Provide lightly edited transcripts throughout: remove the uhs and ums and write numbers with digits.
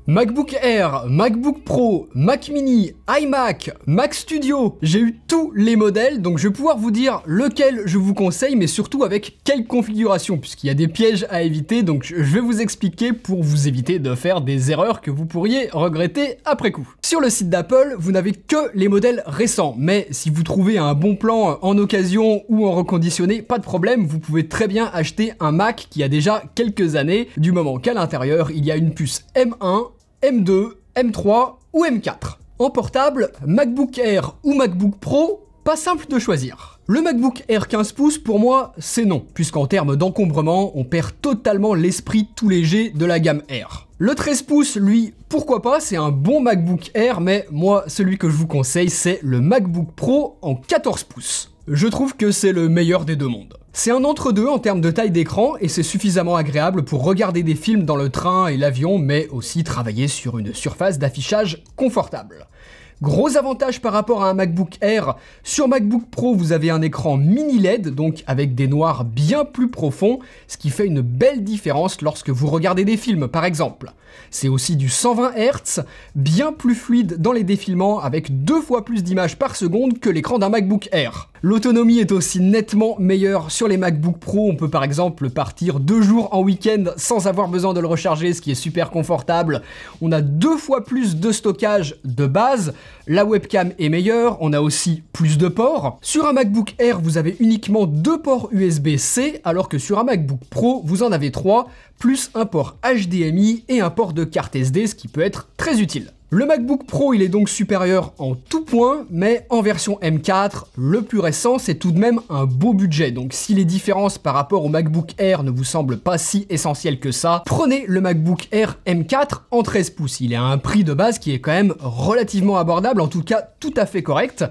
MacBook Air, MacBook Pro, Mac Mini, iMac, Mac Studio, j'ai eu tous les modèles, donc je vais pouvoir vous dire lequel je vous conseille, mais surtout avec quelle configuration, puisqu'il y a des pièges à éviter, donc je vais vous expliquer pour vous éviter de faire des erreurs que vous pourriez regretter après coup. Sur le site d'Apple, vous n'avez que les modèles récents, mais si vous trouvez un bon plan en occasion ou en reconditionné, pas de problème, vous pouvez très bien acheter un Mac qui a déjà quelques années, du moment qu'à l'intérieur, il y a une puce M1, M2, M3 ou M4. En portable, MacBook Air ou MacBook Pro, pas simple de choisir. Le MacBook Air 15 pouces, pour moi, c'est non, puisqu'en termes d'encombrement, on perd totalement l'esprit tout léger de la gamme Air. Le 13 pouces, lui, pourquoi pas, c'est un bon MacBook Air, mais moi, celui que je vous conseille, c'est le MacBook Pro en 14 pouces. Je trouve que c'est le meilleur des deux mondes. C'est un entre-deux en termes de taille d'écran et c'est suffisamment agréable pour regarder des films dans le train et l'avion, mais aussi travailler sur une surface d'affichage confortable. Gros avantage par rapport à un MacBook Air, sur MacBook Pro vous avez un écran mini LED, donc avec des noirs bien plus profonds, ce qui fait une belle différence lorsque vous regardez des films par exemple. C'est aussi du 120 Hz, bien plus fluide dans les défilements avec 2 fois plus d'images par seconde que l'écran d'un MacBook Air. L'autonomie est aussi nettement meilleure sur les MacBook Pro, on peut par exemple partir 2 jours en week-end sans avoir besoin de le recharger, ce qui est super confortable. On a 2 fois plus de stockage de base, la webcam est meilleure, on a aussi plus de ports. Sur un MacBook Air, vous avez uniquement 2 ports USB-C, alors que sur un MacBook Pro, vous en avez 3, plus un port HDMI et un port de carte SD, ce qui peut être très utile. Le MacBook Pro, il est donc supérieur en tout point, mais en version M4, le plus récent, c'est tout de même un beau budget. Donc si les différences par rapport au MacBook Air ne vous semblent pas si essentielles que ça, prenez le MacBook Air M4 en 13 pouces. Il est à un prix de base qui est quand même relativement abordable, en tout cas tout à fait correct.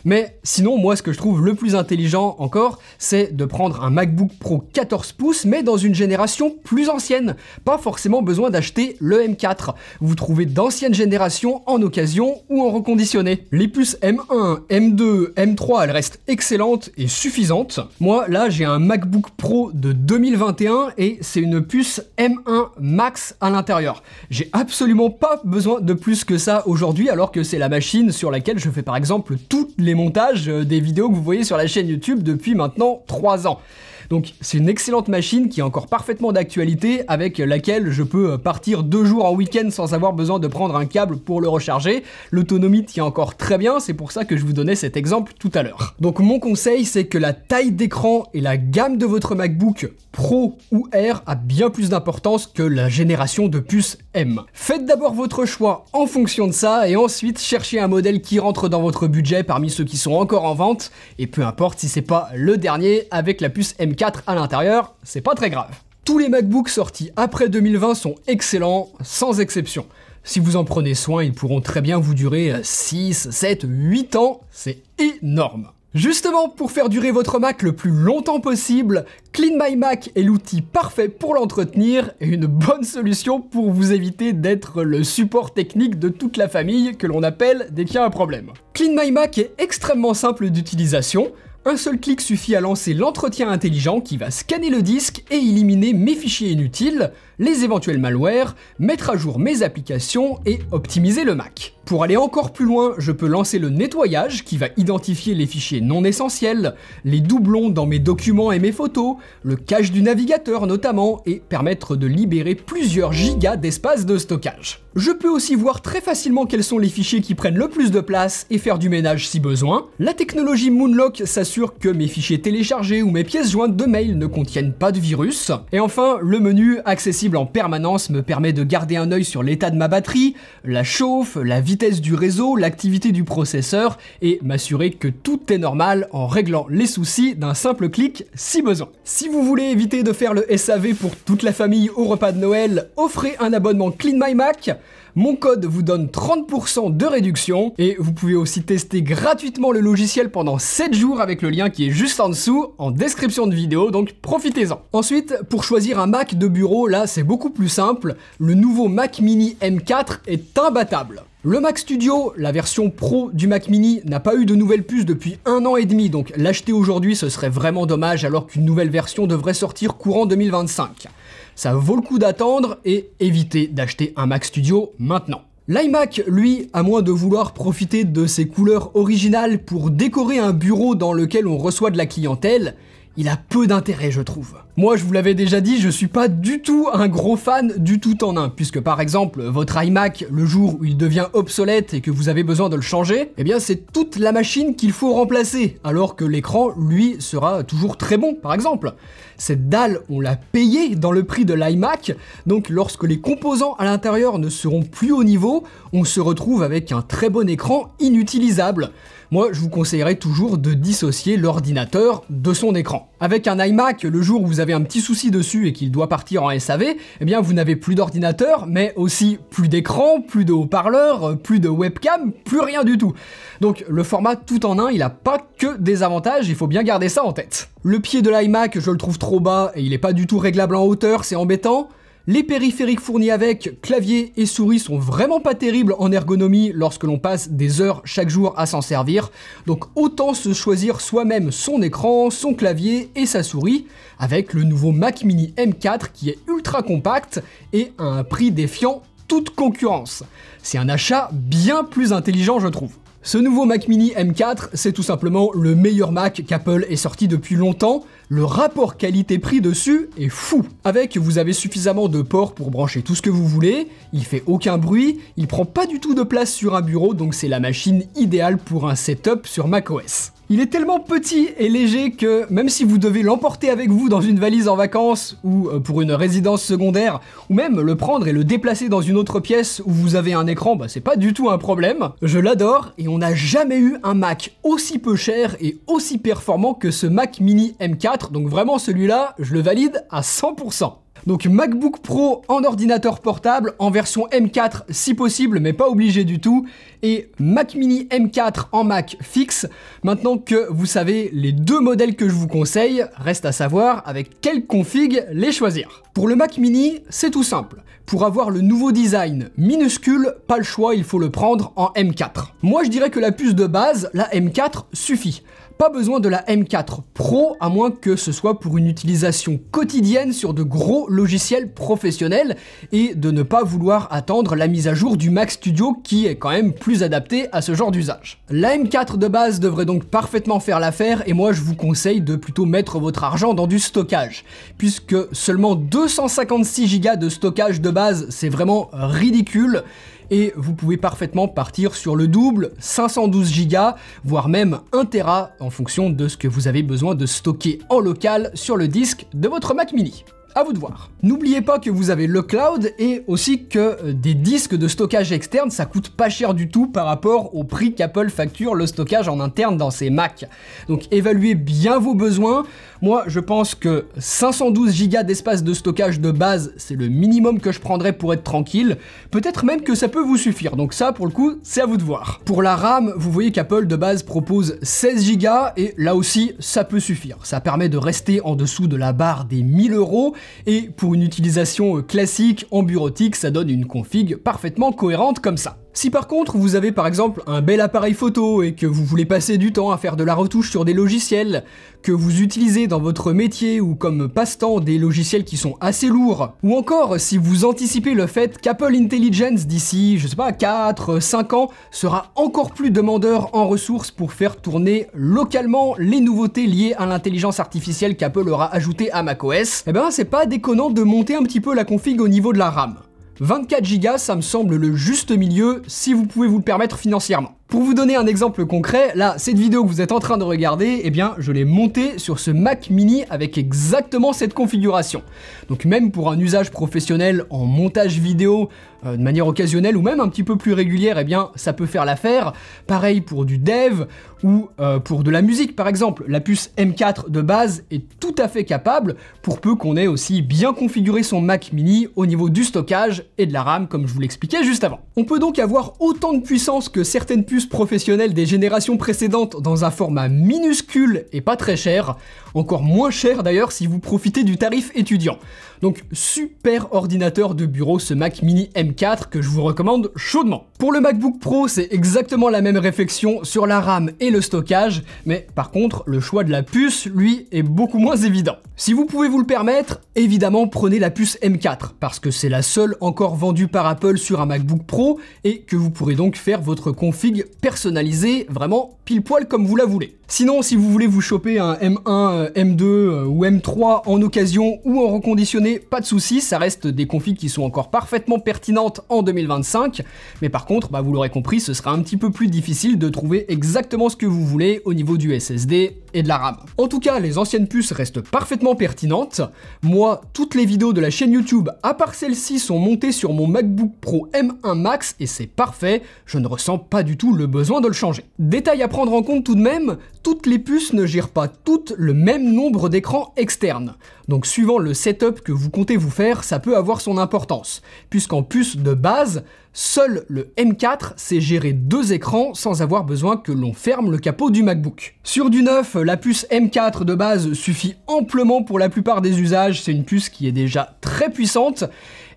Mais sinon, moi, ce que je trouve le plus intelligent encore, c'est de prendre un MacBook Pro 14 pouces, mais dans une génération plus ancienne. Pas forcément besoin d'acheter le M4. Vous trouvez d'anciennes générations en occasion ou en reconditionné. Les puces M1, M2, M3, elles restent excellentes et suffisantes. Moi, là, j'ai un MacBook Pro de 2021 et c'est une puce M1 Max à l'intérieur. J'ai absolument pas besoin de plus que ça aujourd'hui, alors que c'est la machine sur laquelle je fais par exemple toutes les montages des vidéos que vous voyez sur la chaîne YouTube depuis maintenant 3 ans. Donc c'est une excellente machine qui est encore parfaitement d'actualité, avec laquelle je peux partir 2 jours en week-end sans avoir besoin de prendre un câble pour le recharger. L'autonomie tient encore très bien, c'est pour ça que je vous donnais cet exemple tout à l'heure. Donc mon conseil, c'est que la taille d'écran et la gamme de votre MacBook Pro ou Air a bien plus d'importance que la génération de puce M. Faites d'abord votre choix en fonction de ça et ensuite cherchez un modèle qui rentre dans votre budget parmi ceux qui sont encore en vente, et peu importe si c'est pas le dernier avec la puce M4 à l'intérieur, c'est pas très grave. Tous les MacBooks sortis après 2020 sont excellents, sans exception. Si vous en prenez soin, ils pourront très bien vous durer 6, 7, 8 ans, c'est énorme. Justement, pour faire durer votre Mac le plus longtemps possible, CleanMyMac est l'outil parfait pour l'entretenir et une bonne solution pour vous éviter d'être le support technique de toute la famille que l'on appelle dès qu'il y a un problème. CleanMyMac est extrêmement simple d'utilisation. Un seul clic suffit à lancer l'entretien intelligent qui va scanner le disque et éliminer mes fichiers inutiles, les éventuels malwares, mettre à jour mes applications et optimiser le Mac. Pour aller encore plus loin, je peux lancer le nettoyage qui va identifier les fichiers non essentiels, les doublons dans mes documents et mes photos, le cache du navigateur notamment, et permettre de libérer plusieurs gigas d'espace de stockage. Je peux aussi voir très facilement quels sont les fichiers qui prennent le plus de place et faire du ménage si besoin. La technologie Moonlock s'assure que mes fichiers téléchargés ou mes pièces jointes de mail ne contiennent pas de virus. Et enfin, le menu accessible en permanence me permet de garder un œil sur l'état de ma batterie, la chauffe, la vitesse du réseau, l'activité du processeur et m'assurer que tout est normal en réglant les soucis d'un simple clic si besoin. Si vous voulez éviter de faire le SAV pour toute la famille au repas de Noël, offrez un abonnement CleanMyMac. Mon code vous donne 30% de réduction et vous pouvez aussi tester gratuitement le logiciel pendant 7 jours avec le lien qui est juste en dessous en description de vidéo, donc profitez-en. Ensuite, pour choisir un Mac de bureau, là c'est beaucoup plus simple, le nouveau Mac Mini M4 est imbattable. Le Mac Studio, la version pro du Mac Mini, n'a pas eu de nouvelle puce depuis 1 an et demi, donc l'acheter aujourd'hui ce serait vraiment dommage alors qu'une nouvelle version devrait sortir courant 2025. ça vaut le coup d'attendre et évitez d'acheter un Mac Studio maintenant. L'iMac, lui, à moins de vouloir profiter de ses couleurs originales pour décorer un bureau dans lequel on reçoit de la clientèle, il a peu d'intérêt, je trouve. Moi, je vous l'avais déjà dit, je suis pas du tout un gros fan du tout en un, puisque par exemple, votre iMac, le jour où il devient obsolète et que vous avez besoin de le changer, eh bien c'est toute la machine qu'il faut remplacer, alors que l'écran, lui, sera toujours très bon, par exemple. Cette dalle, on l'a payée dans le prix de l'iMac, donc lorsque les composants à l'intérieur ne seront plus au niveau, on se retrouve avec un très bon écran inutilisable. Moi, je vous conseillerais toujours de dissocier l'ordinateur de son écran. Avec un iMac, le jour où vous avez un petit souci dessus et qu'il doit partir en SAV, eh bien vous n'avez plus d'ordinateur, mais aussi plus d'écran, plus de haut-parleurs, plus de webcam, plus rien du tout. Donc le format tout en un, il n'a pas que des avantages, il faut bien garder ça en tête. Le pied de l'iMac, je le trouve trop bas et il n'est pas du tout réglable en hauteur, c'est embêtant. Les périphériques fournis avec, clavier et souris, sont vraiment pas terribles en ergonomie lorsque l'on passe des heures chaque jour à s'en servir. Donc autant se choisir soi-même son écran, son clavier et sa souris, avec le nouveau Mac Mini M4 qui est ultra compact et à un prix défiant toute concurrence. C'est un achat bien plus intelligent, je trouve. Ce nouveau Mac Mini M4, c'est tout simplement le meilleur Mac qu'Apple ait sorti depuis longtemps. Le rapport qualité-prix dessus est fou. Avec, vous avez suffisamment de ports pour brancher tout ce que vous voulez, il fait aucun bruit, il prend pas du tout de place sur un bureau, donc c'est la machine idéale pour un setup sur macOS. Il est tellement petit et léger que même si vous devez l'emporter avec vous dans une valise en vacances ou pour une résidence secondaire, ou même le prendre et le déplacer dans une autre pièce où vous avez un écran, c'est pas du tout un problème. Je l'adore et on n'a jamais eu un Mac aussi peu cher et aussi performant que ce Mac Mini M4, donc vraiment celui-là, je le valide à 100%. Donc MacBook Pro en ordinateur portable, en version M4 si possible, mais pas obligé du tout, et Mac Mini M4 en Mac fixe. Maintenant que vous savez les deux modèles que je vous conseille, reste à savoir avec quelle config les choisir. Pour le Mac Mini, c'est tout simple. Pour avoir le nouveau design minuscule, pas le choix, il faut le prendre en M4. Moi je dirais que la puce de base, la M4, suffit. Pas besoin de la M4 Pro, à moins que ce soit pour une utilisation quotidienne sur de gros logiciels professionnels et de ne pas vouloir attendre la mise à jour du Mac Studio qui est quand même plus adapté à ce genre d'usage. La M4 de base devrait donc parfaitement faire l'affaire et moi je vous conseille de plutôt mettre votre argent dans du stockage, puisque seulement 256 Go de stockage de base, c'est vraiment ridicule. Et vous pouvez parfaitement partir sur le double, 512 Go, voire même 1 Tera en fonction de ce que vous avez besoin de stocker en local sur le disque de votre Mac Mini. À vous de voir. N'oubliez pas que vous avez le cloud et aussi que des disques de stockage externe, ça coûte pas cher du tout par rapport au prix qu'Apple facture le stockage en interne dans ses Mac. Donc évaluez bien vos besoins. Moi, je pense que 512 Go d'espace de stockage de base, c'est le minimum que je prendrais pour être tranquille. Peut-être même que ça peut vous suffire. Donc ça, pour le coup, c'est à vous de voir. Pour la RAM, vous voyez qu'Apple de base propose 16 Go et là aussi, ça peut suffire. Ça permet de rester en dessous de la barre des 1000 €. Et pour une utilisation classique en bureautique, ça donne une config parfaitement cohérente comme ça. Si par contre vous avez par exemple un bel appareil photo et que vous voulez passer du temps à faire de la retouche sur des logiciels, que vous utilisez dans votre métier ou comme passe-temps des logiciels qui sont assez lourds, ou encore si vous anticipez le fait qu'Apple Intelligence d'ici, je sais pas, 4-5 ans sera encore plus demandeur en ressources pour faire tourner localement les nouveautés liées à l'intelligence artificielle qu'Apple aura ajoutées à macOS, eh ben c'est pas déconnant de monter un petit peu la config au niveau de la RAM. 24 Go, ça me semble le juste milieu si vous pouvez vous le permettre financièrement. Pour vous donner un exemple concret, là, cette vidéo que vous êtes en train de regarder, eh bien, je l'ai montée sur ce Mac Mini avec exactement cette configuration. Donc même pour un usage professionnel en montage vidéo de manière occasionnelle ou même un petit peu plus régulière, eh bien, ça peut faire l'affaire. Pareil pour du dev ou pour de la musique, par exemple. La puce M4 de base est tout à fait capable, pour peu qu'on ait aussi bien configuré son Mac Mini au niveau du stockage et de la RAM, comme je vous l'expliquais juste avant. On peut donc avoir autant de puissance que certaines puces professionnelles des générations précédentes dans un format minuscule et pas très cher, encore moins cher d'ailleurs si vous profitez du tarif étudiant. Donc super ordinateur de bureau ce Mac Mini M4. M4 que je vous recommande chaudement. Pour le MacBook Pro, c'est exactement la même réflexion sur la RAM et le stockage, mais par contre, le choix de la puce, lui, est beaucoup moins évident. Si vous pouvez vous le permettre, évidemment, prenez la puce M4, parce que c'est la seule encore vendue par Apple sur un MacBook Pro, et que vous pourrez donc faire votre config personnalisée, vraiment pile poil comme vous la voulez. Sinon, si vous voulez vous choper un M1, M2 ou M3 en occasion ou en reconditionné, pas de soucis, ça reste des configs qui sont encore parfaitement pertinentes en 2025, mais par contre, vous l'aurez compris, ce sera un petit peu plus difficile de trouver exactement ce que vous voulez au niveau du SSD et de la RAM. En tout cas, les anciennes puces restent parfaitement pertinentes. Moi, toutes les vidéos de la chaîne YouTube, à part celle-ci, sont montées sur mon MacBook Pro M1 Max et c'est parfait, je ne ressens pas du tout le besoin de le changer. Détail à prendre en compte tout de même, toutes les puces ne gèrent pas toutes le même nombre d'écrans externes. Donc suivant le setup que vous comptez vous faire, ça peut avoir son importance. Puisqu'en puce de base, seul le M4 sait gérer 2 écrans sans avoir besoin que l'on ferme le capot du MacBook. Sur du neuf, la puce M4 de base suffit amplement pour la plupart des usages, c'est une puce qui est déjà très puissante.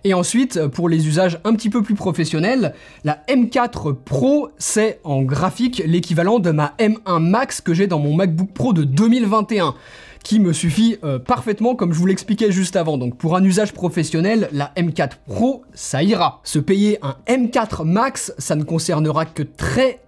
Et ensuite, pour les usages un petit peu plus professionnels, la M4 Pro, c'est en graphique l'équivalent de ma M1 Max que j'ai dans mon MacBook Pro de 2021. Qui me suffit parfaitement comme je vous l'expliquais juste avant. Donc pour un usage professionnel, la M4 Pro, ça ira. Se payer un M4 Max, ça ne concernera que très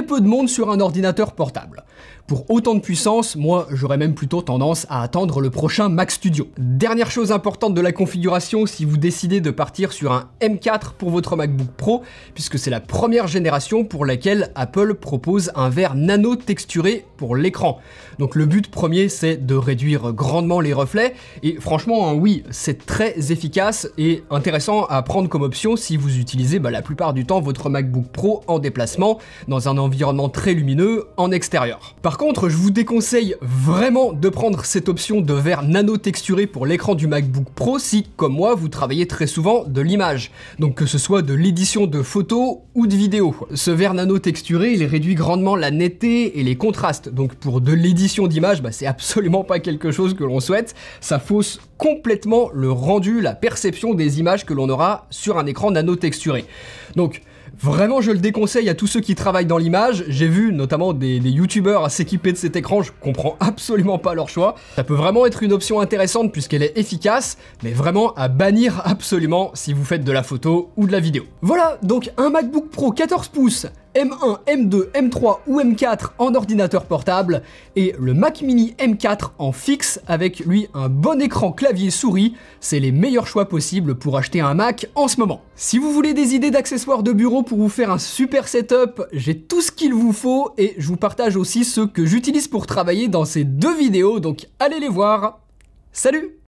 peu de monde sur un ordinateur portable. Pour autant de puissance, moi j'aurais même plutôt tendance à attendre le prochain Mac Studio. Dernière chose importante de la configuration, si vous décidez de partir sur un M4 pour votre MacBook Pro, puisque c'est la première génération pour laquelle Apple propose un verre nano texturé pour l'écran. Donc le but premier, c'est de réduire grandement les reflets, et franchement, oui, c'est très efficace et intéressant à prendre comme option si vous utilisez la plupart du temps votre MacBook Pro en déplacement, dans un environnement très lumineux, en extérieur. Par contre, je vous déconseille vraiment de prendre cette option de verre nano texturé pour l'écran du MacBook Pro si, comme moi, vous travaillez très souvent de l'image. Donc que ce soit de l'édition de photos ou de vidéos. Ce verre nano texturé, il réduit grandement la netteté et les contrastes. Donc pour de l'édition d'image, c'est absolument pas quelque chose que l'on souhaite. Ça fausse complètement le rendu, la perception des images que l'on aura sur un écran nano texturé. Donc vraiment, je le déconseille à tous ceux qui travaillent dans l'image. J'ai vu notamment des youtubeurs s'équiper de cet écran, je comprends absolument pas leur choix. Ça peut vraiment être une option intéressante puisqu'elle est efficace, mais vraiment à bannir absolument si vous faites de la photo ou de la vidéo. Voilà, donc un MacBook Pro 14 pouces, M1, M2, M3 ou M4 en ordinateur portable et le Mac Mini M4 en fixe avec lui un bon écran clavier souris, c'est les meilleurs choix possibles pour acheter un Mac en ce moment. Si vous voulez des idées d'accessoires de bureau pour vous faire un super setup, j'ai tout ce qu'il vous faut et je vous partage aussi ceux que j'utilise pour travailler dans ces 2 vidéos, donc allez les voir. Salut!